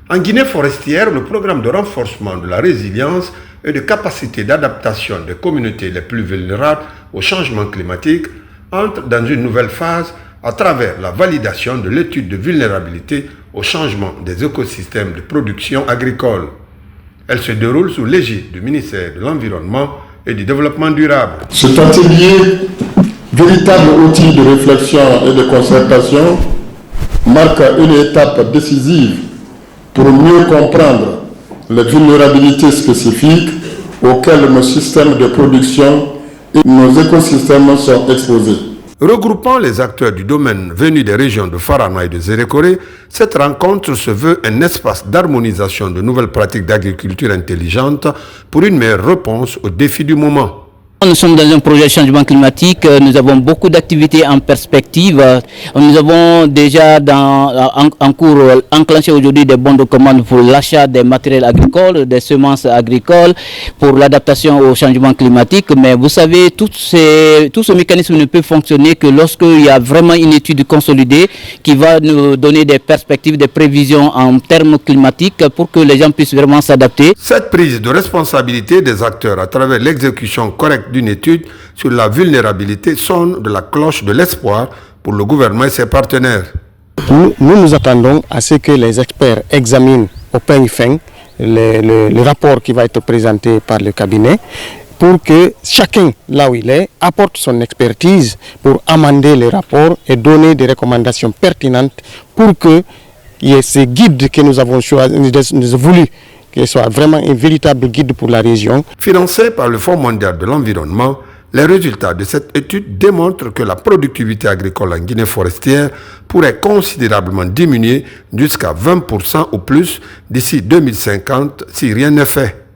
En Guinée forestière, le programme de renforcement de la résilience et de capacité d'adaptation des communautés les plus vulnérables au changement climatique entre dans une nouvelle phase à travers la validation de l'étude de vulnérabilité au changement des écosystèmes de production agricole. Elle se déroule sous l'égide du ministère de l'Environnement et du Développement durable. Cet atelier, véritable outil de réflexion et de concertation, marque une étape décisive pour mieux comprendre les vulnérabilités spécifiques auxquelles nos systèmes de production et nos écosystèmes sont exposés. Regroupant les acteurs du domaine venus des régions de Farana et de Zérékoré, cette rencontre se veut un espace d'harmonisation de nouvelles pratiques d'agriculture intelligente pour une meilleure réponse aux défis du moment. Nous sommes dans un projet de changement climatique, nous avons beaucoup d'activités en perspective. Nous avons déjà en cours enclenché aujourd'hui des bons de commande pour l'achat des matériels agricoles, des semences agricoles, pour l'adaptation au changement climatique. Mais vous savez, tout ce mécanisme ne peut fonctionner que lorsqu'il y a vraiment une étude consolidée qui va nous donner des perspectives, des prévisions en termes climatiques pour que les gens puissent vraiment s'adapter. Cette prise de responsabilité des acteurs à travers l'exécution correcte d'une étude sur la vulnérabilité sonne de la cloche de l'espoir pour le gouvernement et ses partenaires. Nous attendons à ce que les experts examinent au peigne fin le rapport qui va être présenté par le cabinet pour que chacun, là où il est, apporte son expertise pour amender le rapport et donner des recommandations pertinentes pour que ces guides que nous avons voulu qu'il soit vraiment un véritable guide pour la région. Financé par le Fonds mondial de l'environnement, les résultats de cette étude démontrent que la productivité agricole en Guinée forestière pourrait considérablement diminuer jusqu'à 20% ou plus d'ici 2050 si rien n'est fait.